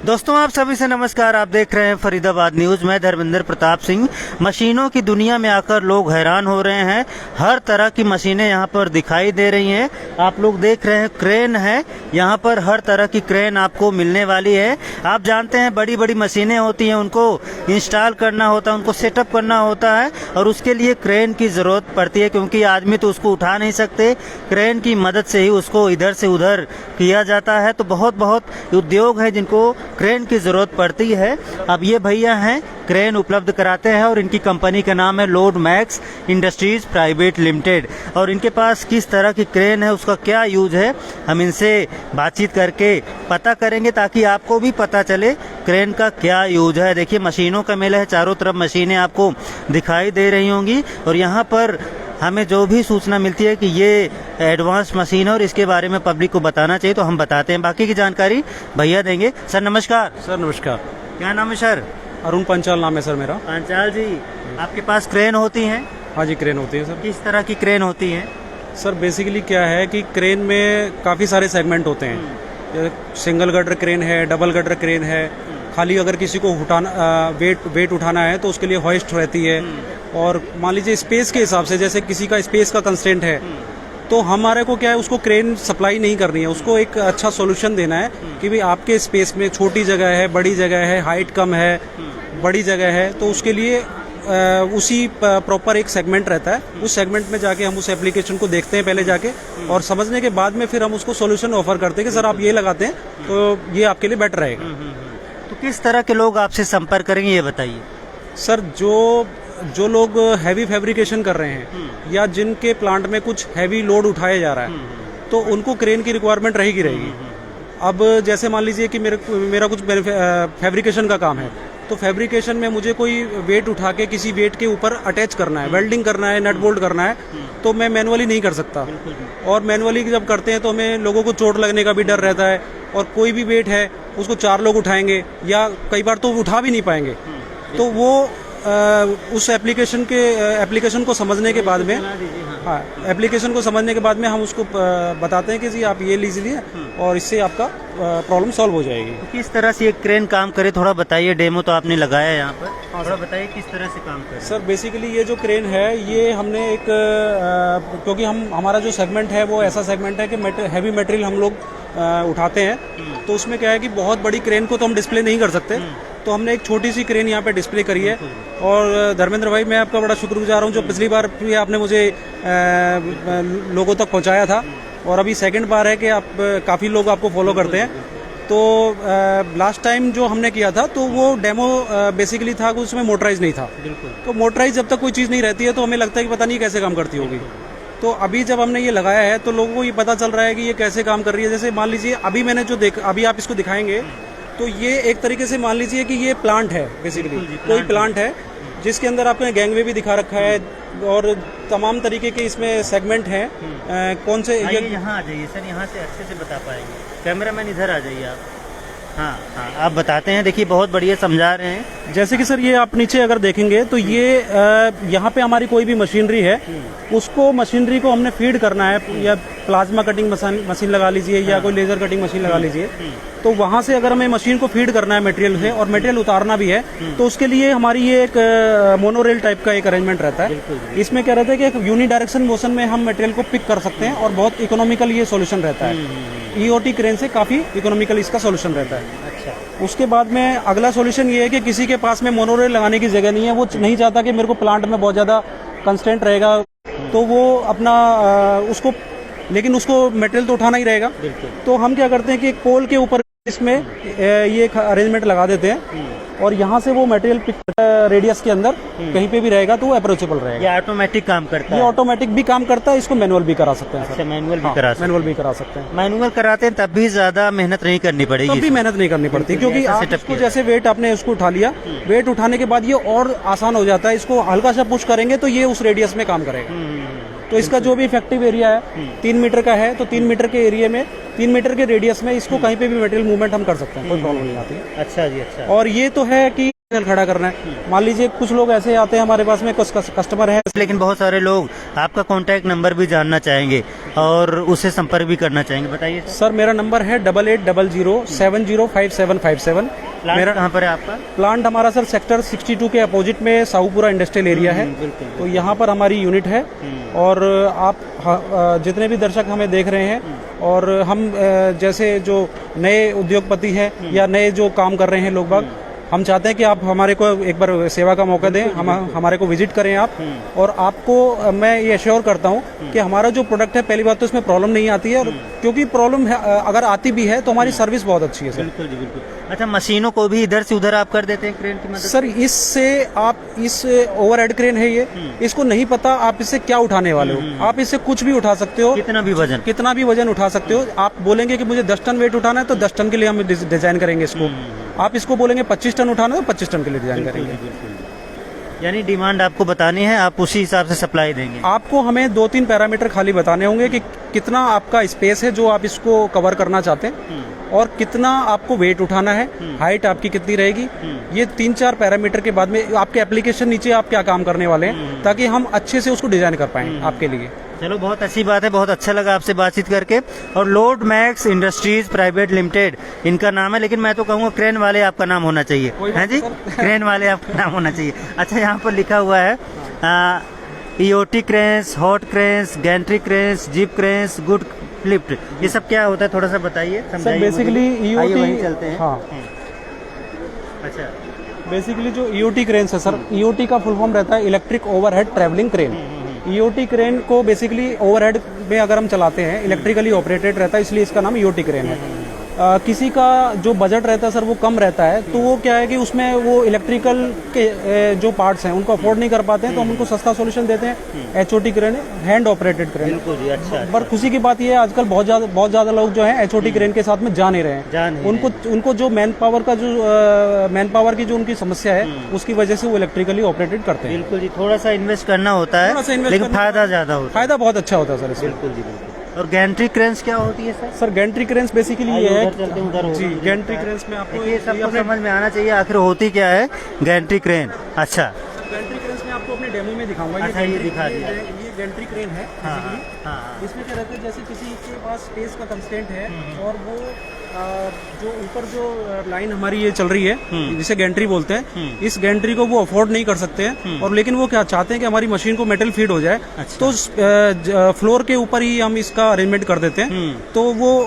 दोस्तों आप सभी से नमस्कार। आप देख रहे हैं फरीदाबाद न्यूज। मैं धर्मेंद्र प्रताप सिंह। मशीनों की दुनिया में आकर लोग हैरान हो रहे हैं। हर तरह की मशीनें यहां पर दिखाई दे रही हैं। आप लोग देख रहे हैं क्रेन है, यहां पर हर तरह की क्रेन आपको मिलने वाली है। आप जानते हैं बड़ी बड़ी मशीनें होती हैं, उनको इंस्टॉल करना होता है, उनको सेटअप करना होता है और उसके लिए क्रेन की ज़रूरत पड़ती है, क्योंकि आदमी तो उसको उठा नहीं सकते। क्रेन की मदद से ही उसको इधर से उधर किया जाता है। तो बहुत उद्योग है जिनको क्रेन की ज़रूरत पड़ती है। अब ये भैया हैं, क्रेन उपलब्ध कराते हैं और इनकी कंपनी का नाम है load max industries private limited. और इनके पास किस तरह की क्रेन है, उसका क्या यूज है, हम इनसे बातचीत करके पता करेंगे ताकि आपको भी पता चले क्रेन का क्या यूज है। देखिए मशीनों का मेला है, चारों तरफ मशीनें आपको दिखाई दे रही होंगी और यहाँ पर हमें जो भी सूचना मिलती है कि ये एडवांस मशीन है और इसके बारे में पब्लिक को बताना चाहिए तो हम बताते हैं। बाकी की जानकारी भैया देंगे। सर नमस्कार। सर नमस्कार। क्या नाम है सर? अरुण पंचाल नाम है सर मेरा। पंचाल जी, आपके पास क्रेन होती हैं? हाँ जी, क्रेन होती है सर। किस तरह की क्रेन होती है? सर बेसिकली क्या है कि क्रेन में काफ़ी सारे सेगमेंट होते हैं। सिंगल गटर क्रेन है, डबल गटर क्रेन है। खाली अगर किसी को उठाना वेट उठाना है तो उसके लिए हॉइस्ट रहती है। और मान लीजिए स्पेस के हिसाब से, जैसे किसी का स्पेस का कंस्ट्रेंट है तो हमारे को क्या है, उसको क्रेन सप्लाई नहीं करनी है, उसको एक अच्छा सॉल्यूशन देना है कि भाई आपके स्पेस में छोटी जगह है, बड़ी जगह है, हाइट कम है, बड़ी जगह है, तो उसके लिए उसी प्रॉपर एक सेगमेंट रहता है। उस सेगमेंट में जाके हम उस एप्लीकेशन को देखते हैं पहले जाके, और समझने के बाद में फिर हम उसको सॉल्यूशन ऑफर करते हैं कि सर आप ये लगाते हैं तो ये आपके लिए बेटर रहेगा। तो किस तरह के लोग आपसे संपर्क करेंगे ये बताइए। सर जो लोग हैवी फैब्रिकेशन कर रहे हैं या जिनके प्लांट में कुछ हैवी लोड उठाया जा रहा है तो उनको क्रेन की रिक्वायरमेंट रहेगी। अब जैसे मान लीजिए कि मेरा कुछ फैब्रिकेशन का काम है, तो फैब्रिकेशन में मुझे कोई वेट उठा के किसी वेट के ऊपर अटैच करना है, वेल्डिंग करना है, नट बोल्ट करना है, तो मैं मैनुअली नहीं कर सकता। और मैनुअली जब करते हैं तो हमें लोगों को चोट लगने का भी डर रहता है, और कोई भी वेट है उसको 4 लोग उठाएंगे या कई बार तो उठा भी नहीं पाएंगे। तो वो उस एप्लीकेशन को समझने के बाद में, हाँ, एप्लीकेशन को समझने के बाद में हम उसको बताते हैं कि जी आप ये लीजिए और इससे आपका प्रॉब्लम सॉल्व हो जाएगी। तो किस तरह से ये क्रेन काम करे थोड़ा बताइए। डेमो तो आपने लगाया है यहाँ पर, थोड़ा बताइए किस तरह से काम करे। सर बेसिकली ये जो क्रेन है ये हमने एक क्योंकि हमारा जो सेगमेंट है वो ऐसा सेगमेंट है कि हैवी मटेरियल हम लोग उठाते हैं, तो उसमें क्या है कि बहुत बड़ी क्रेन को तो हम डिस्प्ले नहीं कर सकते, तो हमने एक छोटी सी क्रेन यहाँ पे डिस्प्ले करी है। और धर्मेंद्र भाई मैं आपका बड़ा शुक्रगुजार हूँ, जो पिछली बार भी आपने मुझे लोगों तक पहुँचाया था, और अभी सेकंड बार है कि आप काफ़ी लोग आपको फॉलो करते हैं। तो लास्ट टाइम जो हमने किया था तो वो डेमो बेसिकली था कि उसमें मोटराइज नहीं था। तो मोटराइज जब तक कोई चीज़ नहीं रहती है तो हमें लगता है कि पता नहीं कैसे काम करती होगी। तो अभी जब हमने ये लगाया है तो लोगों को ये पता चल रहा है कि ये कैसे काम कर रही है। जैसे मान लीजिए अभी मैंने जो अभी आप इसको दिखाएंगे तो ये एक तरीके से मान लीजिए कि ये प्लांट है, बेसिकली कोई प्लांट है जिसके अंदर आपने गैंगवे भी दिखा रखा है और तमाम तरीके के इसमें सेगमेंट हैं। कौन से यहाँ आ जाइए सर, यहाँ से अच्छे से बता पाएंगे। कैमरामैन इधर आ जाइए आप। हाँ आप बताते हैं। देखिए बहुत बढ़िया समझा रहे हैं। जैसे कि सर ये आप नीचे अगर देखेंगे तो ये यहाँ पे हमारी कोई भी मशीनरी है, उसको मशीनरी को हमने फीड करना है, या प्लाज्मा कटिंग मशीन लगा लीजिए या कोई लेजर कटिंग मशीन लगा लीजिए, तो वहाँ से अगर हमें मशीन को फीड करना है मटेरियल से और मटेरियल उतारना भी है तो उसके लिए हमारी ये एक मोनोरेल टाइप का एक अरेंजमेंट रहता है। इसमें क्या रहता है कि एक यूनि डायरेक्शन मोशन में हम मटेरियल को पिक कर सकते हैं और बहुत इकोनॉमिकल ये सॉल्यूशन रहता है। ईओटी क्रेन से काफ़ी इकोनॉमिकल इसका सॉल्यूशन रहता है। अच्छा। उसके बाद में अगला सॉल्यूशन ये है कि किसी के पास में मोनोरेल लगाने की जगह नहीं है, वो नहीं चाहता कि मेरे को प्लांट में बहुत ज़्यादा कंस्टेंट रहेगा, तो वो अपना उसको, लेकिन उसको मटेरियल तो उठाना ही रहेगा। तो हम क्या करते हैं कि पोल के ऊपर इसमें ये एक अरेंजमेंट लगा देते हैं और यहाँ से वो मटेरियल पिक रेडियस के अंदर कहीं पे भी रहेगा तो वो अप्रोचेबल रहेगा। ये ऑटोमेटिक काम करता है? ये ऑटोमेटिक भी काम करता है, इसको मैनुअल भी करा सकते हैं। अच्छा, मैनुअल भी करा सकते हैं। मैनुअल भी करा सकते हैं। मैनुअल कराते हैं तब भी ज्यादा मेहनत नहीं करनी पड़ेगी? तब भी मेहनत नहीं करनी पड़ती, क्योंकि आप इसको जैसे वेट आपने उसको उठा लिया, वेट उठाने के बाद ये और आसान हो जाता है। इसको हल्का सा पुश करेंगे तो ये उस रेडियस में काम करेगा। तो इसका जो भी इफेक्टिव एरिया है 3 मीटर का है, तो 3 मीटर के एरिया में 3 मीटर के रेडियस में इसको कहीं पे भी मटेरियल मूवमेंट हम कर सकते हैं, कोई प्रॉब्लम नहीं आती है। अच्छा जी, अच्छा। और ये तो है कि खड़ा करना है। मान लीजिए कुछ लोग ऐसे आते हैं हमारे पास में, कुछ कस्टमर है, लेकिन बहुत सारे लोग आपका कॉन्टैक्ट नंबर भी जानना चाहेंगे और उससे संपर्क भी करना चाहेंगे, बताइए सर। सर मेरा नंबर है 8800705757। मेरा कहाँ पर है आपका? प्लांट हमारा सर सेक्टर 62 के अपोजिट में साहूपुरा इंडस्ट्रियल एरिया है। बिल्कुल। तो यहाँ पर हमारी यूनिट है और आप जितने भी दर्शक हमें देख रहे हैं और हम जैसे जो नए उद्योगपति हैं या नए जो काम कर रहे हैं लोग बाग, हम चाहते हैं कि आप हमारे को एक बार सेवा का मौका दें, हम हमारे को विजिट करें आप। और आपको मैं ये अश्योर करता हूँ कि हमारा जो प्रोडक्ट है, पहली बात तो इसमें प्रॉब्लम नहीं आती है, और क्योंकि प्रॉब्लम अगर आती भी है तो हमारी सर्विस बहुत अच्छी है सर। बिल्कुल जी बिल्कुल। अच्छा, मशीनों को भी इधर से उधर आप कर देते हैं क्रेन की मदद? सर इससे आप इस ओवरहेड क्रेन है ये, इसको नहीं पता आप इससे क्या उठाने वाले हो, आप इससे कुछ भी उठा सकते हो, कितना भी वजन उठा सकते हो। आप बोलेंगे कि मुझे 10 टन वेट उठाना है तो 10 टन के लिए हम डिजाइन करेंगे इसको। आप इसको बोलेंगे 25 टन उठाना है तो 25 टन के लिए डिजाइन करेंगे। यानी डिमांड आपको बतानी है, आप उसी हिसाब से सप्लाई देंगे। आपको हमें 2-3 पैरामीटर खाली बताने होंगे कि कितना आपका स्पेस है जो आप इसको कवर करना चाहते हैं, और कितना आपको वेट उठाना है, हाइट आपकी कितनी रहेगी। ये 3-4 पैरामीटर के बाद में आपके एप्लीकेशन नीचे आप क्या काम करने वाले हैं, ताकि हम अच्छे से उसको डिजाइन कर पाएं आपके लिए। चलो, बहुत अच्छी बात है, बहुत अच्छा लगा आपसे बातचीत करके। और load max industries private limited इनका नाम है, लेकिन मैं तो कहूँगा क्रेन वाले आपका नाम होना चाहिए, है जी? क्रेन वाले आपका नाम होना चाहिए। अच्छा, यहाँ पर लिखा हुआ है EOT cranes, hot cranes, Gentry cranes, jeep cranes, good lift, ये सब क्या होता है, थोड़ा सा बताइए, सर बेसिकली ईओटी चलते हैं। हाँ, अच्छा, बेसिकली जो ईओटी क्रेन्स है सर, ईओटी का फुल फॉर्म रहता है electric overhead travelling crane. EOT crane को बेसिकली ओवरहेड में अगर हम चलाते हैं, इलेक्ट्रिकली ऑपरेटेड रहता है, इसलिए इसका नाम ईओटी क्रेन है। किसी का जो बजट रहता है सर वो कम रहता है, तो वो क्या है कि उसमें वो इलेक्ट्रिकल के जो पार्ट्स हैं उनको अफोर्ड नहीं कर पाते हैं, तो हम उनको सस्ता सॉल्यूशन देते हैं, एचओटी क्रेन, हैंड ऑपरेटेड क्रेन। बिल्कुल जी, अच्छा। पर खुशी की बात ये है आजकल बहुत ज्यादा लोग जो है एचओटी क्रेन के साथ में जा नहीं रहे हैं। उनको जो मैन पावर की जो उनकी समस्या है, उसकी वजह से वो इलेक्ट्रिकली ऑपरेटेड करते हैं। बिल्कुल जी, थोड़ा सा इन्वेस्ट करना होता है, लेकिन फायदा ज्यादा होता है। फायदा बहुत अच्छा होता है सर इसमें। बिल्कुल जी बिल्कुल। और गैंट्री क्रेन्स क्या होती है sir? Sir Gentry cranes basically ये है जी, गैंट्री क्रेन्स में आपको ये सबको समझ में आना चाहिए आखिर होती क्या है गैंट्री क्रेन। अच्छा, गैंट्री क्रेन्स में आपको अपने डेमो में दिखाऊंगा। अच्छा, ये दिखा दिया। ये गैंट्री क्रेन है बेसिकली। इसमें क्या रहता है, जैसे किसी के पास स्पेस का कंस्टेंट है और वो जो ऊपर जो लाइन हमारी ये चल रही है, जिसे गैंट्री बोलते हैं, इस गैंट्री को वो अफोर्ड नहीं कर सकते हैं, और लेकिन वो क्या चाहते हैं कि हमारी मशीन को मेटल फीड हो जाए। अच्छा। तो फ्लोर के ऊपर ही हम इसका अरेंजमेंट कर देते हैं, तो वो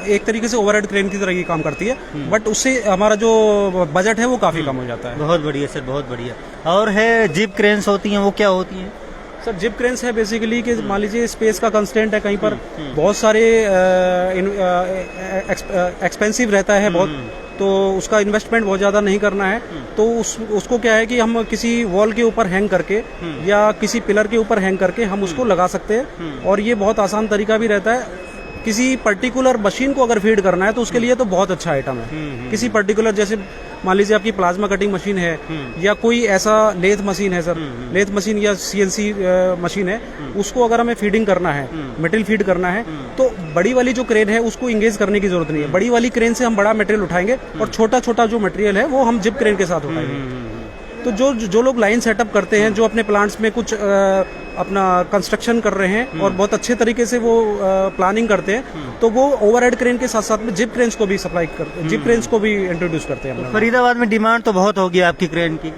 एक तरीके से ओवरहेड क्रेन की तरह ये काम करती है, बट उससे हमारा जो बजट है वो काफी कम हो जाता है। बहुत बढ़िया सर, बहुत बढ़िया। और है जिप क्रेन्स होती हैं, वो क्या होती हैं? सर जिप क्रेन्स है बेसिकली कि मान लीजिए स्पेस का कंस्टेंट है कहीं पर, बहुत सारे एक्सपेंसिव रहता है बहुत, तो उसका इन्वेस्टमेंट बहुत ज़्यादा नहीं करना है, तो उसको क्या है कि हम किसी वॉल के ऊपर हैंग करके या किसी पिलर के ऊपर हैंग करके हम उसको लगा सकते हैं, और ये बहुत आसान तरीका भी रहता है। किसी पर्टिकुलर मशीन को अगर फीड करना है तो उसके लिए तो बहुत अच्छा आइटम है। किसी पर्टिकुलर, जैसे मान लीजिए आपकी प्लाज्मा कटिंग मशीन है या कोई ऐसा लेथ मशीन है सर, लेथ मशीन या सीएनसी मशीन है, उसको अगर हमें फीडिंग करना है, मटेरियल फीड करना है, तो बड़ी वाली जो क्रेन है उसको इंगेज करने की जरूरत नहीं है। बड़ी वाली क्रेन से हम बड़ा मटेरियल उठाएंगे और छोटा छोटा जो मटेरियल है वो हम जिप क्रेन के साथ उठाएंगे। तो जो लोग लाइन सेटअप करते हैं, जो अपने प्लांट्स में कुछ अपना कंस्ट्रक्शन कर रहे हैं और बहुत अच्छे तरीके से वो प्लानिंग करते हैं, तो वो ओवरहेड क्रेन के साथ साथ में जिप क्रेन्स को भी सप्लाई करते हैं, जिप क्रेन्स को भी इंट्रोड्यूस करते हैं। फरीदाबाद में डिमांड तो बहुत होगी आपकी क्रेन की,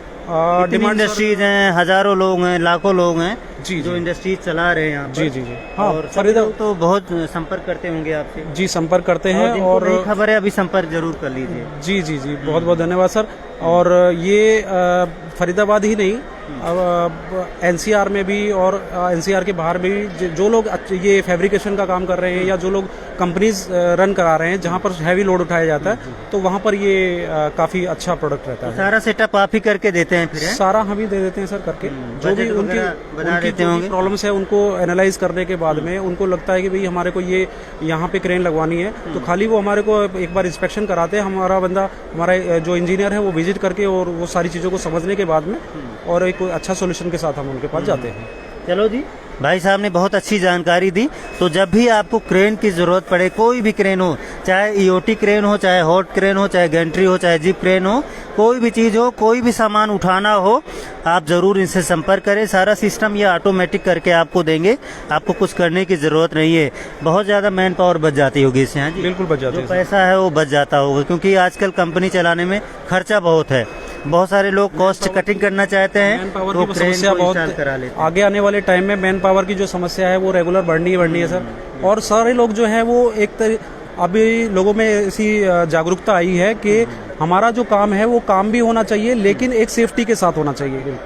डिमांड इंडस्ट्रीज हैं, हजारों लोग हैं, लाखों लोग हैं जी, जो इंडस्ट्रीज चला रहे हैं यहाँ पर। जी जी जी हाँ, और फरीदाबाद तो बहुत संपर्क करते होंगे आपसे। जी संपर्क करते हैं, और खबर है अभी संपर्क जरूर कर लीजिए। जी जी जी, बहुत बहुत धन्यवाद सर। और ये फरीदाबाद ही नहीं, एनसीआर में भी और एनसीआर के बाहर भी जो लोग ये फैब्रिकेशन का काम कर रहे हैं या जो लोग कंपनीज रन करा रहे हैं जहाँ पर हैवी लोड उठाया जाता है, तो वहाँ पर ये काफी अच्छा प्रोडक्ट रहता है। सारा सेटअप आप ही करके देते हैं फिर? सारा हम ही दे देते हैं सर करके। जो भी उनकी प्रॉब्लम्स है उनको एनालाइज करने के बाद में उनको लगता है कि भाई हमारे को ये यहाँ पे क्रेन लगवानी है, तो खाली वो हमारे को एक बार इंस्पेक्शन कराते हैं, हमारा बंदा, हमारा जो इंजीनियर है वो विजिट करके और वो सारी चीज़ों को समझने के बाद में और एक अच्छा सोल्यूशन के साथ हम उनके पास जाते हैं। चलो जी, भाई साहब ने बहुत अच्छी जानकारी दी। तो जब भी आपको क्रेन की ज़रूरत पड़े, कोई भी क्रेन हो, चाहे ईओटी क्रेन हो, चाहे हॉट क्रेन हो, चाहे गैंट्री हो, चाहे जीप क्रेन हो, कोई भी चीज़ हो, कोई भी सामान उठाना हो, आप ज़रूर इनसे संपर्क करें। सारा सिस्टम ये ऑटोमेटिक करके आपको देंगे, आपको कुछ करने की ज़रूरत नहीं है। बहुत ज़्यादा मैन पावर बच जाती होगी इससे। हाँ जी, बिल्कुल बच जाती जो है। पैसा है वो बच जाता होगा, क्योंकि आजकल कंपनी चलाने में खर्चा बहुत है। बहुत सारे लोग कॉस्ट कटिंग करना चाहते हैं मैन पावर तो की क्रेन समस्या को बहुत इंस्टॉल करा लेते हैं। आगे आने वाले टाइम में मैन पावर की जो समस्या है वो रेगुलर बढ़नी है सर। और सारे लोग जो है वो अभी लोगों में ऐसी जागरूकता आई है कि हमारा जो काम है वो काम भी होना चाहिए, लेकिन एक सेफ्टी के साथ होना चाहिए।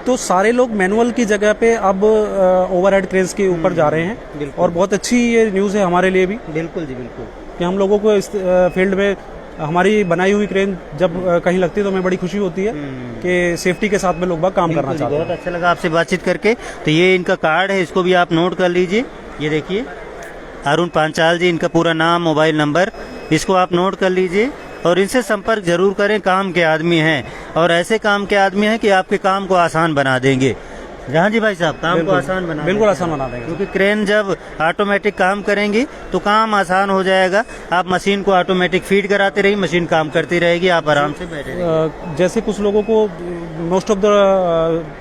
तो सारे लोग मैनुअल की जगह पे अब ओवरहेड क्रेन्स के ऊपर जा रहे हैं, और बहुत अच्छी ये न्यूज़ है हमारे लिए भी। बिल्कुल जी, बिल्कुल। कि हम लोगों को इस फील्ड में हमारी बनाई हुई क्रेन जब कहीं लगती है तो हमें बड़ी खुशी होती है कि सेफ्टी के साथ में लोग बाग काम करना चाहते हैं। बहुत अच्छा लगा आपसे बातचीत करके। तो ये इनका कार्ड है, इसको भी आप नोट कर लीजिए। ये देखिए, अरुण पांचाल जी, इनका पूरा नाम, मोबाइल नंबर, इसको आप नोट कर लीजिए और इनसे संपर्क जरूर करें। काम के आदमी हैं, और ऐसे काम के आदमी हैं कि आपके काम को आसान बना देंगे। जहाँ जी भाई साहब, काम को आसान बना बिल्कुल देंगे। आसान बना देंगे, क्योंकि क्रेन जब ऑटोमेटिक काम करेंगी तो काम आसान हो जाएगा। आप मशीन को ऑटोमेटिक फीड कराते रहिए, मशीन काम करती रहेगी, आप आराम से बैठे रहिए। जैसे कुछ लोगों को, मोस्ट ऑफ द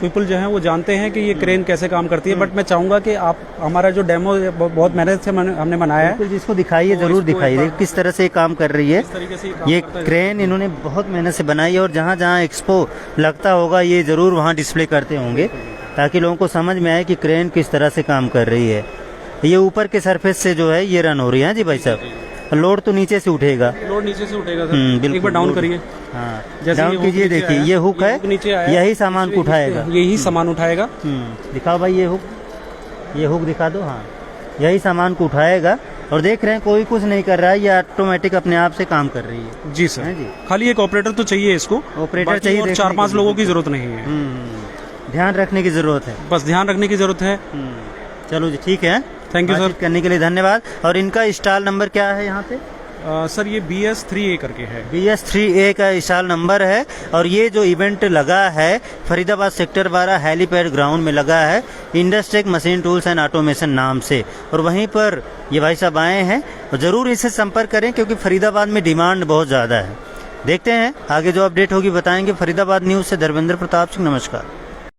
पीपल जो हैं वो जानते हैं कि ये क्रेन कैसे काम करती है, बट मैं चाहूंगा कि आप हमारा जो डेमो बहुत मेहनत से हमने बनाया है, बिल्कुल, जिसको दिखाइए, जरूर दिखाइए किस तरह से काम कर रही है। इस तरीके से काम ये करता है। क्रेन इन्होंने बहुत मेहनत से बनाई है, और जहाँ जहाँ एक्सपो लगता होगा ये जरूर वहाँ डिस्प्ले करते होंगे, ताकि लोगों को समझ में आए कि क्रेन किस तरह से काम कर रही है। ये ऊपर के सरफेस से जो है ये रन हो रही है। हाँ जी भाई साहब, लोड तो नीचे से उठेगा। लोड नीचे से उठेगा बिल्कुल, सर। एक बार डाउन करिए। हाँ, जैसे डाउन ये कीजिए। हुक नीचे देखिए, आया, ये हुक है, हुक नीचे आया, यही सामान को उठाएगा। यही सामान उठाएगा। दिखाओ भाई, ये हुक दिखा दो। हाँ, यही सामान को उठाएगा, और देख रहे हैं कोई कुछ नहीं कर रहा है, ये ऑटोमेटिक अपने आप से काम कर रही है। जी सर। हैं जी। खाली एक ऑपरेटर तो चाहिए इसको, ऑपरेटर बाकी चाहिए, और देखने 4-5 के लोगों लिए। की जरूरत नहीं है। ध्यान रखने की जरूरत है। बस ध्यान रखने की जरूरत है। चलो जी, ठीक है। Thank you sir. बातचीत करने के लिए धन्यवाद। और इनका स्टॉल नंबर क्या है यहाँ पे? सर ये BS3A करके है। BS3A का स्टॉल नंबर है। और ये जो इवेंट लगा है फरीदाबाद सेक्टर 12 हेलीपैड ग्राउंड में लगा है, इंडस्ट्रेक मशीन टूल्स एंड ऑटोमेशन नाम से, और वहीं पर ये भाई साहब आए हैं। और ज़रूर इससे संपर्क करें, क्योंकि फरीदाबाद में डिमांड बहुत ज़्यादा है। देखते हैं आगे जो अपडेट होगी बताएंगे। फरीदाबाद न्यूज़ से धर्मेंद्र प्रताप सिंह, नमस्कार।